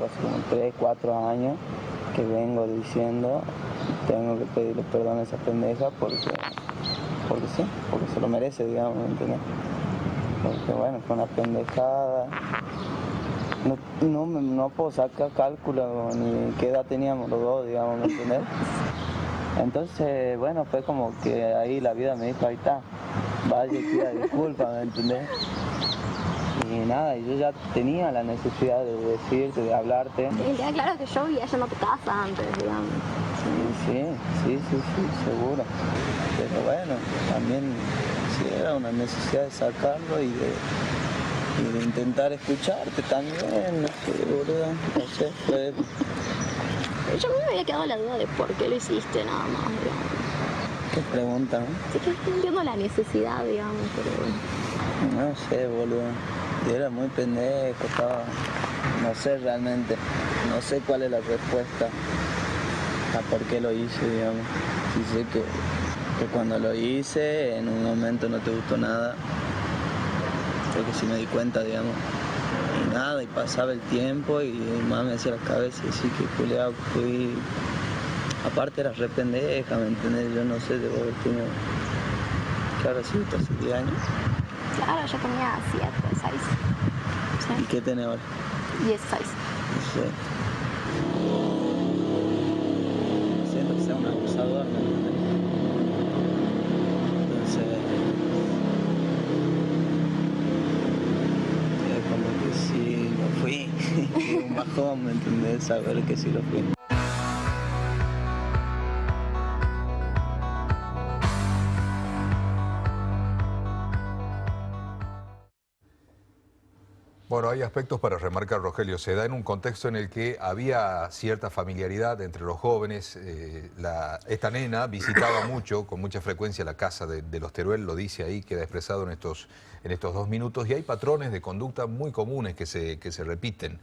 hace como 3, 4 años que vengo diciendo tengo que pedirle perdón a esa pendeja porque sí, porque se lo merece, digamos, ¿me entiendes? Porque bueno, fue una pendejada. No puedo sacar cálculo ni qué edad teníamos los dos, digamos, ¿me entiendes? Entonces, bueno, fue como que ahí la vida me dijo, ahí está, vaya, tía, disculpa, ¿me entendés? Y nada, y yo ya tenía la necesidad de decirte, de hablarte. Y queda claro que yo vivía yendo a tu casa antes, digamos. Sí, seguro. Pero bueno, también sí era una necesidad de sacarlo y de intentar escucharte también, boludo. No sé, fue... Yo a mí me había quedado la duda de por qué lo hiciste, nada más, digamos. ¿Qué pregunta, no? Sí que entiendo la necesidad, digamos, pero bueno. No sé, boludo. Yo era muy pendejo, estaba... No sé realmente, no sé cuál es la respuesta a por qué lo hice, digamos. Sí sé que cuando lo hice, en un momento no te gustó nada. Porque sí me di cuenta, digamos. Y nada, y pasaba el tiempo y más me hacía la cabeza y sí que culiao fui... Aparte era re pendeja, ¿me entendés? Yo no sé, debo haber tenido... ¿Qué habrá sido? ¿Hace 10 años? Claro, yo tenía 7, 6. ¿Y qué tenés ahora? 16. Sí. Siento que sea un abusador, ¿me entiendes? Entonces... como que sí lo fui. Fue un bajón, ¿me entendés? Saber que sí lo fui. Bueno, hay aspectos para remarcar, Rogelio. Se da en un contexto en el que había cierta familiaridad entre los jóvenes. Esta nena visitaba mucho, con mucha frecuencia, la casa de los Teruel, lo dice ahí, queda expresado en estos 2 minutos, y hay patrones de conducta muy comunes que se repiten.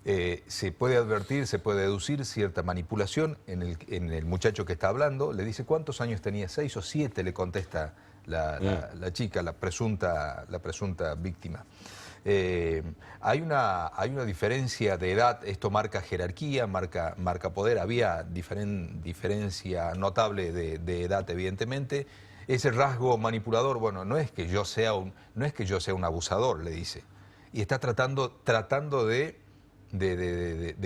Se puede advertir, se puede deducir cierta manipulación en el muchacho que está hablando. Le dice, ¿cuántos años tenía? 6 o 7, le contesta la chica, la presunta víctima. Hay una diferencia de edad, esto marca jerarquía, marca poder, había diferencia notable de edad, evidentemente. Ese rasgo manipulador, bueno, no es que yo sea un abusador, le dice, y está tratando de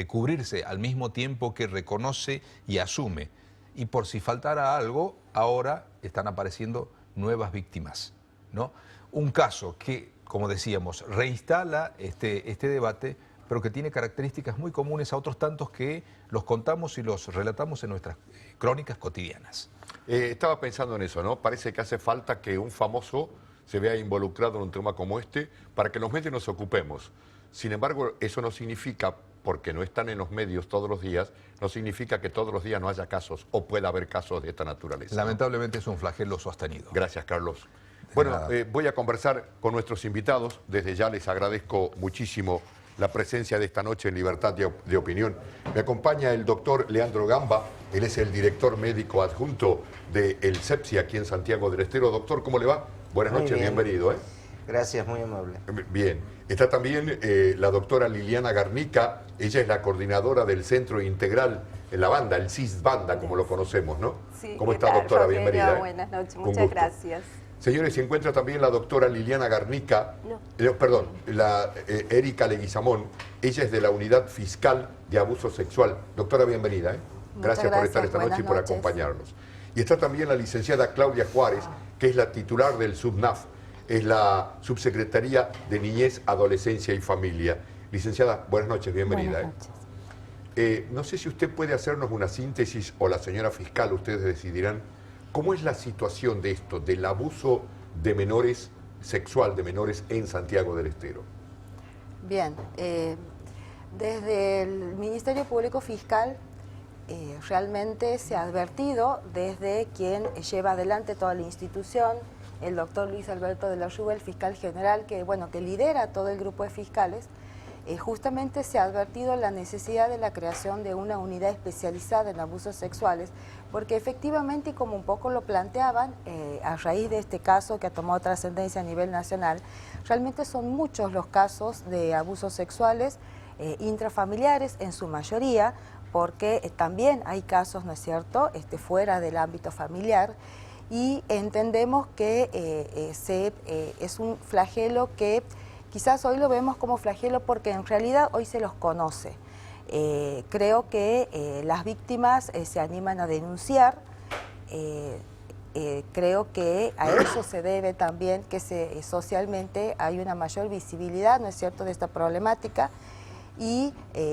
cubrirse al mismo tiempo que reconoce y asume. Y por si faltara algo, ahora están apareciendo nuevas víctimas, ¿no? Un caso que, como decíamos, reinstala este debate, pero que tiene características muy comunes a otros tantos que los contamos y los relatamos en nuestras crónicas cotidianas. Estaba pensando en eso, ¿no? Parece que hace falta que un famoso se vea involucrado en un tema como este para que los medios nos ocupemos. Sin embargo, eso no significa, porque no están en los medios todos los días, no significa que todos los días no haya casos o pueda haber casos de esta naturaleza. Lamentablemente, ¿no? Es un flagelo sostenido. Gracias, Carlos. Bueno, voy a conversar con nuestros invitados. Desde ya les agradezco muchísimo la presencia de esta noche en Libertad de Opinión. Me acompaña el doctor Leandro Gamba. Él es el director médico adjunto del CEPSI aquí en Santiago del Estero. Doctor, ¿cómo le va? Buenas noches, bienvenido. Gracias, muy amable. Bien. Está también la doctora Liliana Garnica. Ella es la coordinadora del Centro Integral en la banda, el CIS Banda, como lo conocemos, ¿no? Sí, ¿Cómo está, doctora? Bienvenida. Buenas noches, muchas gracias. Señores, se encuentra también la doctora Liliana Garnica, la Erika Leguizamón. Ella es de la Unidad Fiscal de Abuso Sexual. Doctora, bienvenida. Gracias por estar esta noche y por acompañarnos. Y está también la licenciada Claudia Juárez, que es la titular del SUBNAF, es la Subsecretaría de Niñez, Adolescencia y Familia. Licenciada, buenas noches, bienvenida. Buenas noches. No sé si usted puede hacernos una síntesis, o la señora fiscal, ustedes decidirán, ¿cómo es la situación de esto, del abuso de menores, sexual de menores en Santiago del Estero? Bien, desde el Ministerio Público Fiscal realmente se ha advertido desde quien lleva adelante toda la institución, el doctor Luis Alberto de la Rúa, el fiscal general, que lidera todo el grupo de fiscales. Justamente se ha advertido la necesidad de la creación de una unidad especializada en abusos sexuales, porque efectivamente, y como un poco lo planteaban, a raíz de este caso que ha tomado trascendencia a nivel nacional, realmente son muchos los casos de abusos sexuales intrafamiliares en su mayoría, porque también hay casos, ¿no es cierto?, fuera del ámbito familiar, y entendemos que es un flagelo que quizás hoy lo vemos como flagelo porque en realidad hoy se los conoce. Creo que las víctimas se animan a denunciar. Creo que a eso se debe también que socialmente hay una mayor visibilidad, ¿no es cierto?, de esta problemática, y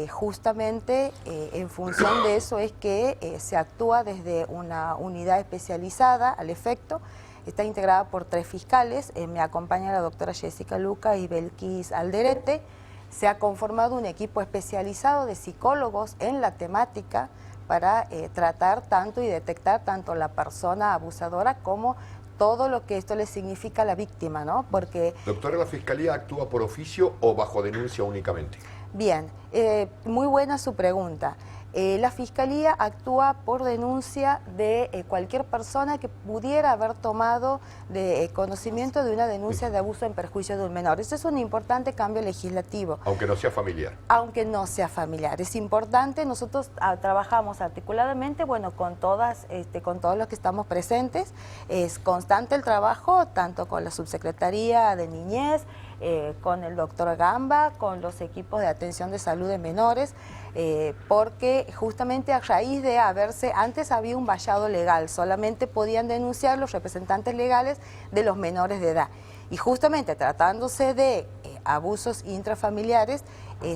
justamente en función de eso es que se actúa desde una unidad especializada al efecto. Está integrada por 3 fiscales, me acompaña la doctora Jessica Luca y Belkis Alderete. Se ha conformado un equipo especializado de psicólogos en la temática para tratar tanto y detectar tanto la persona abusadora como todo lo que esto le significa a la víctima, ¿no? Porque... Doctora, ¿la Fiscalía actúa por oficio o bajo denuncia únicamente? Bien, muy buena su pregunta. La Fiscalía actúa por denuncia de cualquier persona que pudiera haber tomado conocimiento de una denuncia de abuso en perjuicio de un menor. Eso es un importante cambio legislativo. Aunque no sea familiar. Aunque no sea familiar. Es importante, nosotros trabajamos articuladamente, bueno, con todos los que estamos presentes. Es constante el trabajo, tanto con la Subsecretaría de Niñez, con el doctor Gamba, con los equipos de atención de salud de menores, porque justamente a raíz de antes había un vallado legal, solamente podían denunciar los representantes legales de los menores de edad. Y justamente tratándose de abusos intrafamiliares,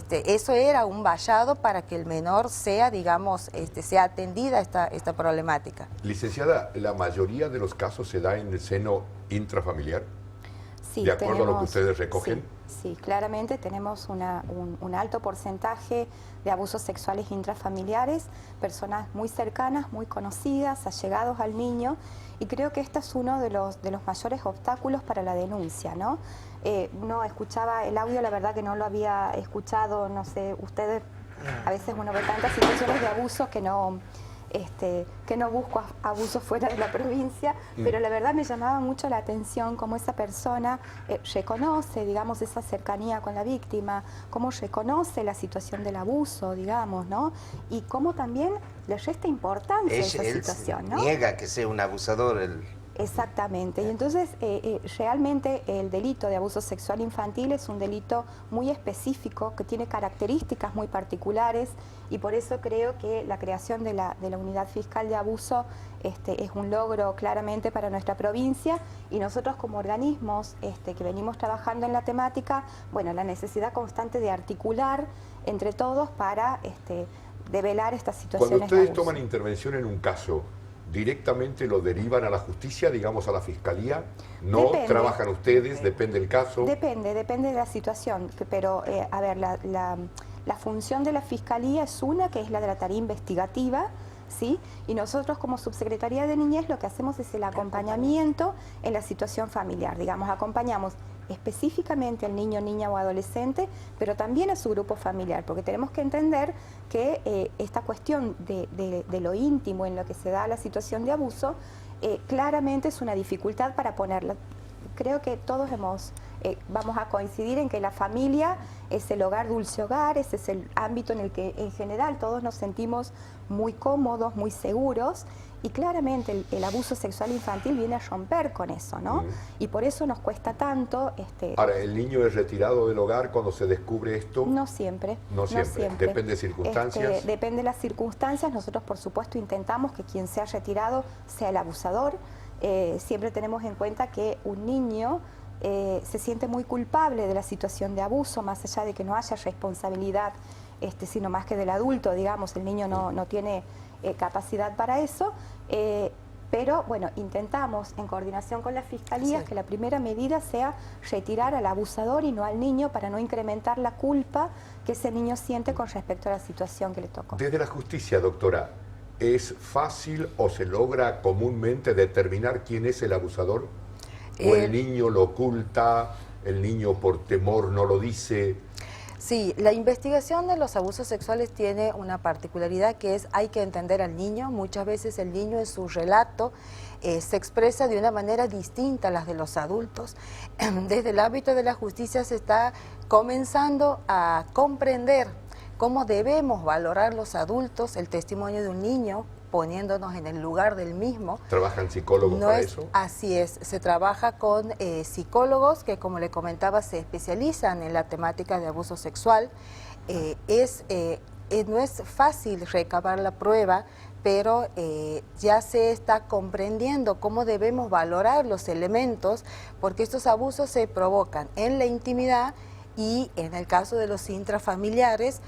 eso era un vallado para que el menor sea, digamos, sea atendida esta problemática. Licenciada, ¿la mayoría de los casos se da en el seno intrafamiliar? Sí, ¿De acuerdo a lo que ustedes recogen? Sí, claramente tenemos un alto porcentaje de abusos sexuales intrafamiliares, personas muy cercanas, muy conocidas, allegados al niño, y creo que este es uno de los mayores obstáculos para la denuncia, ¿no? Uno escuchaba el audio, la verdad que no lo había escuchado, no sé, ustedes, a veces uno ve tantas situaciones de abuso que no busco abusos fuera de la provincia, pero la verdad me llamaba mucho la atención cómo esa persona reconoce, digamos, esa cercanía con la víctima, cómo reconoce la situación del abuso, digamos, ¿no? Y cómo también le resta importancia a esa situación, ¿no? Niega que sea un abusador. Exactamente, y entonces realmente el delito de abuso sexual infantil es un delito muy específico que tiene características muy particulares, y por eso creo que la creación de la unidad fiscal de abuso es un logro claramente para nuestra provincia, y nosotros como organismos que venimos trabajando en la temática, bueno, la necesidad constante de articular entre todos para develar estas situaciones. Cuando ustedes toman intervención en un caso, ¿directamente lo derivan a la justicia, digamos a la fiscalía? ¿No Depende. ¿Trabajan ustedes? ¿Depende del caso? Depende de la situación, pero a ver, la función de la fiscalía es una, que es la de la tarea investigativa, ¿sí? Y nosotros como Subsecretaría de Niñez lo que hacemos es el acompañamiento en la situación familiar, digamos, acompañamos específicamente al niño, niña o adolescente, pero también a su grupo familiar, porque tenemos que entender que esta cuestión de lo íntimo en lo que se da la situación de abuso, claramente es una dificultad para ponerla. Creo que todos vamos a coincidir en que la familia es el hogar, dulce hogar, ese es el ámbito en el que en general todos nos sentimos muy cómodos, muy seguros, y claramente el abuso sexual infantil viene a romper con eso, ¿no? Y por eso nos cuesta tanto... Ahora, ¿el niño es retirado del hogar cuando se descubre esto? No siempre. No siempre. Depende de circunstancias. Depende de las circunstancias. Nosotros, por supuesto, intentamos que quien sea retirado sea el abusador. Siempre tenemos en cuenta que un niño se siente muy culpable de la situación de abuso, más allá de que no haya responsabilidad, sino más que del adulto, digamos, el niño no tiene capacidad para eso, pero bueno, intentamos en coordinación con las fiscalías que la primera medida sea retirar al abusador y no al niño, para no incrementar la culpa que ese niño siente con respecto a la situación que le tocó. Desde la justicia, doctora, ¿es fácil o se logra comúnmente determinar quién es el abusador? ¿O el niño lo oculta, el niño por temor no lo dice? Sí, la investigación de los abusos sexuales tiene una particularidad que es hay que entender al niño. Muchas veces el niño en su relato se expresa de una manera distinta a las de los adultos. Desde el ámbito de la justicia se está comenzando a comprender cómo debemos valorar los adultos, el testimonio de un niño, poniéndonos en el lugar del mismo. ¿Trabajan psicólogos para eso? Así es, se trabaja con psicólogos que, como le comentaba, se especializan en la temática de abuso sexual. No es fácil recabar la prueba, pero ya se está comprendiendo cómo debemos valorar los elementos, porque estos abusos se provocan en la intimidad y en el caso de los intrafamiliares,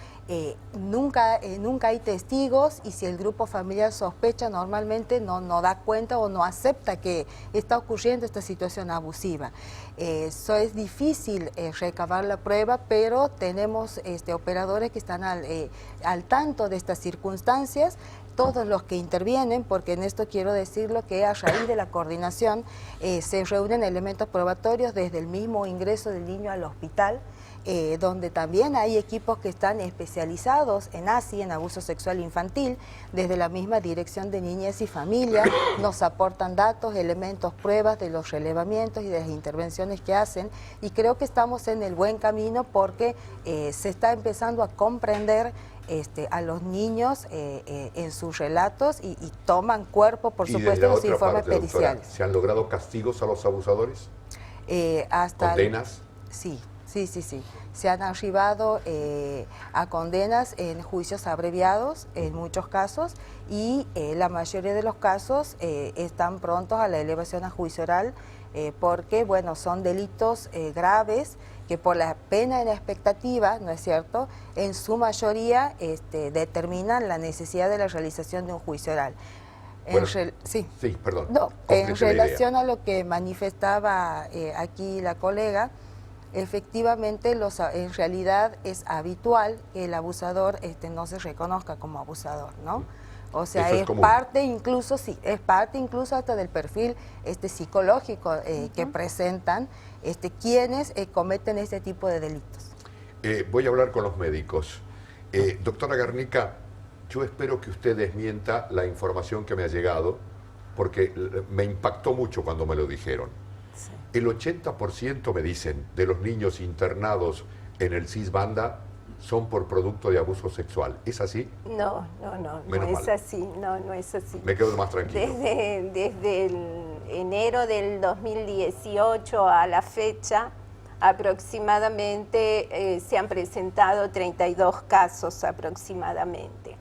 nunca hay testigos, y si el grupo familiar sospecha, normalmente no da cuenta o no acepta que está ocurriendo esta situación abusiva. Eso es difícil recabar la prueba, pero tenemos operadores que están al tanto de estas circunstancias, todos los que intervienen, porque en esto quiero decirlo que a raíz de la coordinación se reúnen elementos probatorios desde el mismo ingreso del niño al hospital, donde también hay equipos que están especializados en ASI, en abuso sexual infantil, desde la misma Dirección de Niñez y Familia, nos aportan datos, elementos, pruebas de los relevamientos y de las intervenciones que hacen, y creo que estamos en el buen camino porque se está empezando a comprender a los niños en sus relatos y toman cuerpo, por supuesto, en los informes periciales. Doctora, ¿se han logrado castigos a los abusadores? ¿Condenas? Sí. Se han arribado a condenas en juicios abreviados en muchos casos, y la mayoría de los casos están prontos a la elevación a juicio oral, porque bueno, son delitos graves que por la pena en expectativa, ¿no es cierto?, en su mayoría determinan la necesidad de la realización de un juicio oral. Bueno, sí, perdón. No, en relación a lo que manifestaba aquí la colega, efectivamente, en realidad es habitual que el abusador no se reconozca como abusador, ¿no? O sea, es parte incluso, es parte incluso hasta del perfil psicológico que presentan quienes cometen este tipo de delitos. Voy a hablar con los médicos. Doctora Garnica, yo espero que usted desmienta la información que me ha llegado, porque me impactó mucho cuando me lo dijeron. El 80%, me dicen, de los niños internados en el CIS-Banda son por producto de abuso sexual. ¿Es así? No es así, no es así. Me quedo más tranquilo. Desde el enero del 2018 a la fecha, aproximadamente se han presentado 32 casos aproximadamente.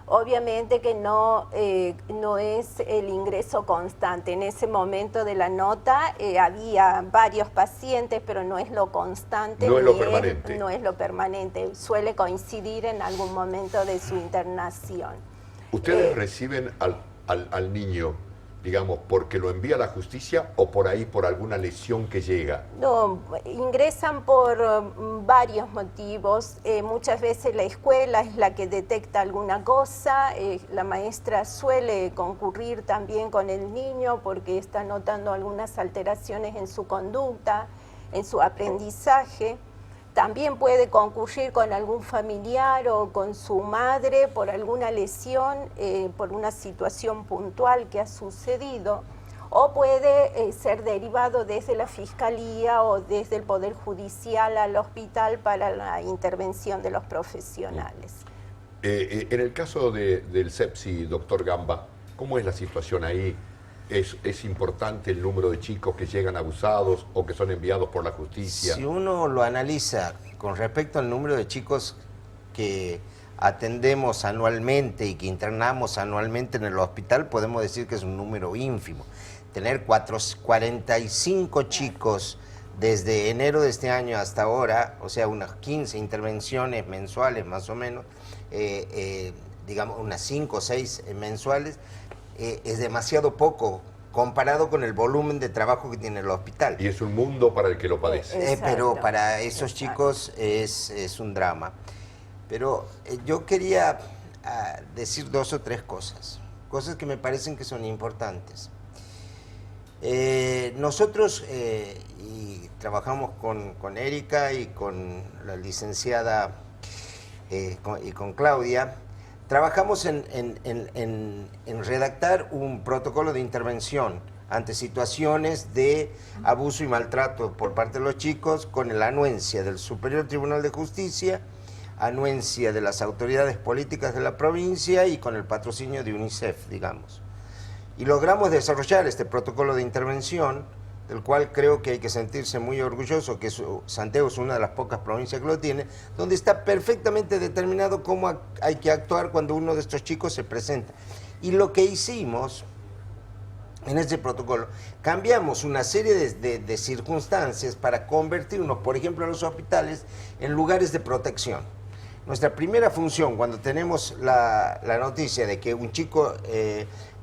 Obviamente que no es el ingreso constante. En ese momento de la nota había varios pacientes, pero no es lo constante. No es lo permanente. No es lo permanente. Suele coincidir en algún momento de su internación. ¿Ustedes reciben al niño, digamos, porque lo envía a la justicia o por ahí por alguna lesión que llega? No, ingresan por varios motivos. Muchas veces la escuela es la que detecta alguna cosa, la maestra suele concurrir también con el niño porque está notando algunas alteraciones en su conducta, en su aprendizaje. También puede concurrir con algún familiar o con su madre por alguna lesión, por una situación puntual que ha sucedido, o puede ser derivado desde la Fiscalía o desde el Poder Judicial al hospital para la intervención de los profesionales. En el caso del CEPSI, doctor Gamba, ¿cómo es la situación ahí? ¿Es importante el número de chicos que llegan abusados o que son enviados por la justicia? Si uno lo analiza con respecto al número de chicos que atendemos anualmente y que internamos anualmente en el hospital, podemos decir que es un número ínfimo. Tener 45 chicos desde enero de este año hasta ahora, o sea, unas 15 intervenciones mensuales más o menos, digamos unas 5 o 6 mensuales, es demasiado poco comparado con el volumen de trabajo que tiene el hospital. Y es un mundo para el que lo padece. Pero para esos chicos es un drama. Pero yo quería decir 2 o 3 cosas que me parecen que son importantes. Nosotros, y trabajamos con Erika y con la licenciada y con Claudia, trabajamos en redactar un protocolo de intervención ante situaciones de abuso y maltrato por parte de los chicos, con la anuencia del Superior Tribunal de Justicia, anuencia de las autoridades políticas de la provincia y con el patrocinio de UNICEF, digamos. Y logramos desarrollar este protocolo de intervención, del cual creo que hay que sentirse muy orgulloso, que Santiago es una de las pocas provincias que lo tiene, donde está perfectamente determinado cómo hay que actuar cuando uno de estos chicos se presenta. Y lo que hicimos en ese protocolo, cambiamos una serie de circunstancias para convertirnos, por ejemplo, en los hospitales, en lugares de protección. Nuestra primera función, cuando tenemos la noticia de que un chico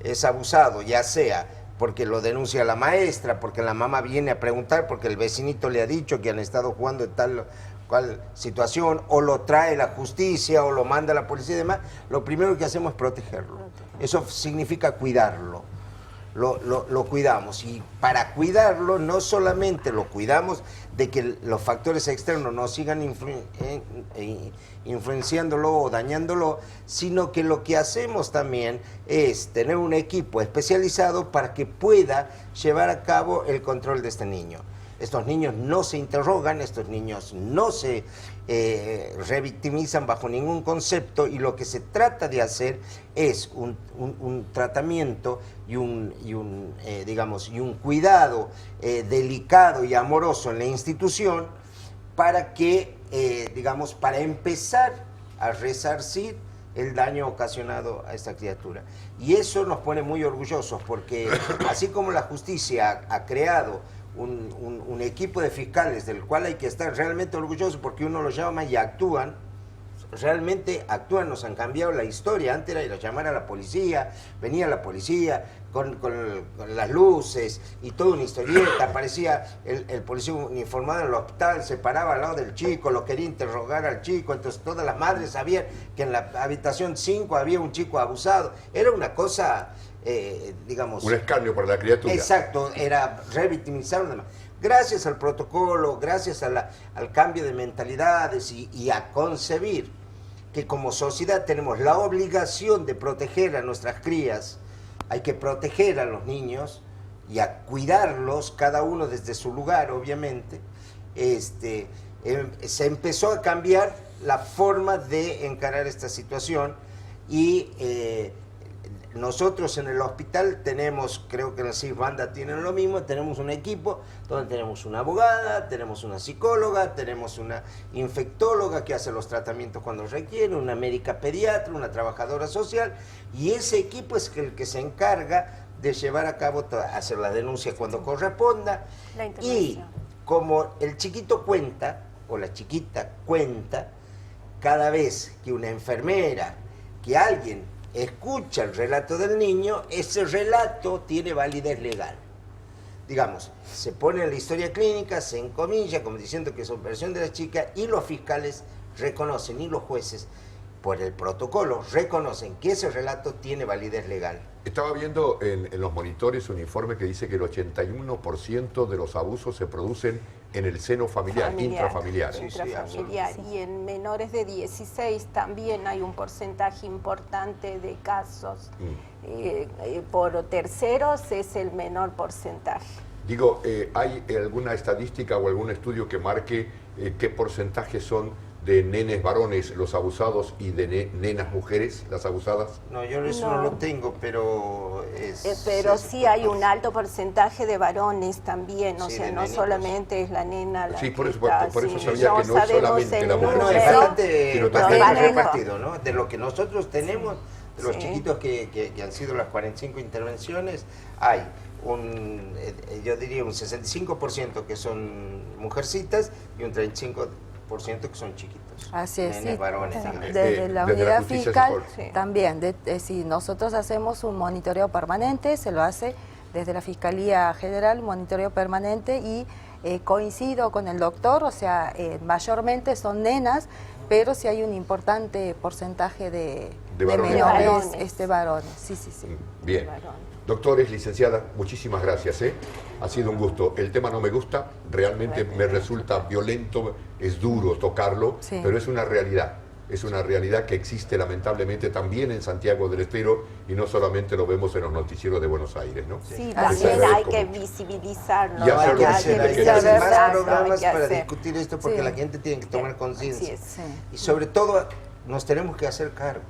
es abusado, ya sea porque lo denuncia la maestra, porque la mamá viene a preguntar, porque el vecinito le ha dicho que han estado jugando en tal cual situación, o lo trae la justicia, o lo manda la policía y demás, lo primero que hacemos es protegerlo. Eso significa cuidarlo. Lo cuidamos, y para cuidarlo no solamente lo cuidamos de que los factores externos no sigan influenciándolo o dañándolo, sino que lo que hacemos también es tener un equipo especializado para que pueda llevar a cabo el control de este niño. Estos niños no se interrogan, estos niños no se revictimizan bajo ningún concepto, y lo que se trata de hacer es un tratamiento y un cuidado delicado y amoroso en la institución para que, para empezar a resarcir el daño ocasionado a esta criatura. Y eso nos pone muy orgullosos, porque así como la justicia ha creado un equipo de fiscales del cual hay que estar realmente orgullosos, porque uno los llama y actúan, realmente actúan, nos han cambiado la historia. Antes era ir a llamar a la policía, venía la policía con las luces y toda una historieta, aparecía el policía uniformado en el hospital, se paraba al lado del chico, lo quería interrogar al chico, entonces todas las madres sabían que en la habitación 5 había un chico abusado. Era una cosa, un escarnio para la criatura. Exacto, era revictimizar demás. Gracias al protocolo, gracias al cambio de mentalidades y a concebir que como sociedad tenemos la obligación de proteger a nuestras crías, hay que proteger a los niños y a cuidarlos, cada uno desde su lugar, obviamente. Se empezó a cambiar la forma de encarar esta situación, y nosotros en el hospital tenemos, creo que en la CISBANDA tienen lo mismo, tenemos un equipo donde tenemos una abogada, tenemos una psicóloga, tenemos una infectóloga que hace los tratamientos cuando requiere, una médica pediatra, una trabajadora social, y ese equipo es el que se encarga de llevar a cabo, hacer la denuncia cuando corresponda, y como el chiquito cuenta, o la chiquita cuenta, cada vez que una enfermera, que alguien escucha el relato del niño, ese relato tiene validez legal. Digamos, se pone en la historia clínica, se encomilla, como diciendo que es una versión de la chica, y los fiscales reconocen, y los jueces, por el protocolo, reconocen que ese relato tiene validez legal. Estaba viendo en los monitores un informe que dice que el 81% de los abusos se producen en el seno familiar, intrafamiliar. Intrafamiliar. Y en menores de 16 también hay un porcentaje importante de casos. Por terceros es el menor porcentaje. Digo, ¿hay alguna estadística o algún estudio que marque qué porcentaje son de nenes varones los abusados y de nenas mujeres las abusadas? No, yo eso no lo tengo, pero pero sí hay un alto porcentaje de varones también, o sea, no solamente es la nena la sí, por eso, está, por eso sí, sabía que no es solamente la mujer. No, es bastante repartido, ¿no? De lo que nosotros tenemos, de los chiquitos que han sido las 45 intervenciones, hay yo diría un 65% que son mujercitas y un 35% que son chiquitos. Así es, nenes, varones. Desde la unidad fiscal también. Si nosotros hacemos un monitoreo permanente, se lo hace desde la Fiscalía General, monitoreo permanente, y coincido con el doctor, o sea, mayormente son nenas, pero sí hay un importante porcentaje de menores, varones. Sí. Bien. Doctores, licenciada, muchísimas gracias. Ha sido un gusto. El tema no me gusta, realmente me resulta violento, es duro tocarlo, Sí. pero es una realidad. Es una realidad que existe lamentablemente también en Santiago del Estero y no solamente lo vemos en los noticieros de Buenos Aires, ¿no? Sí, Les también hay agradezco que mucho. visibilizarlo. Y hacer Hay lo que que hacer, tiene hay que que hacer hacer. más Exacto, programas hay que para hacer. discutir esto porque Sí. la gente tiene que tomar conciencia. es. Sí. Y sobre todo nos tenemos que hacer cargo.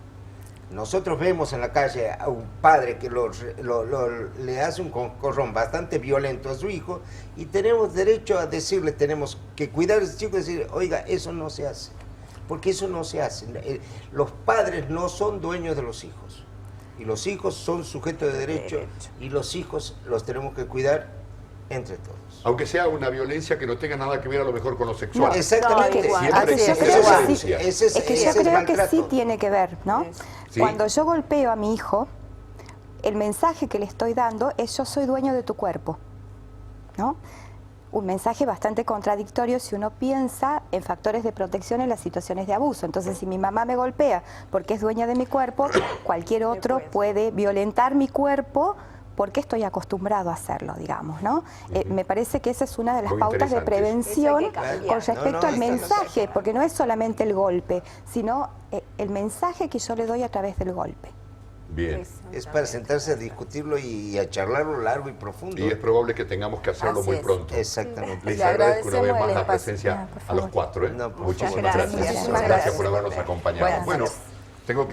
Nosotros vemos en la calle a un padre que le hace un coscorrón bastante violento a su hijo y tenemos derecho a decirle, tenemos que cuidar a ese chico y decir, oiga, eso no se hace. Porque eso no se hace. Los padres no son dueños de los hijos. Y los hijos son sujetos de derecho y los hijos los tenemos que cuidar entre todos. Aunque sea una violencia que no tenga nada que ver a lo mejor con lo sexual. No, Exactamente. igual. Siempre Yo existe creo la que sí. violencia. Ese Es que yo ese creo que maltrato. sí tiene que ver, ¿no? Sí. Cuando yo golpeo a mi hijo, el mensaje que le estoy dando es yo soy dueño de tu cuerpo, ¿no? Un mensaje bastante contradictorio si uno piensa en factores de protección en las situaciones de abuso. Entonces, si mi mamá me golpea porque es dueña de mi cuerpo, cualquier otro puede violentar mi cuerpo porque estoy acostumbrado a hacerlo, digamos, ¿no? Me parece que esa es una de las Muy pautas de interesante. prevención Eso hay que cambiar. con respecto No, al eso no se mensaje, porque no es solamente el golpe, sino el mensaje que yo le doy a través del golpe. Bien. Es para sentarse a discutirlo y a charlarlo largo y profundo. Y es probable que tengamos que hacerlo Así muy es. pronto. Exactamente. Les Le agradezco una vez agradecemos más el la espacio. presencia Por a los favor. cuatro. No, por Muchísimas favor. gracias. Muchísimas Gracias gracias. por habernos acompañado. Buenas Bueno, noches. tengo que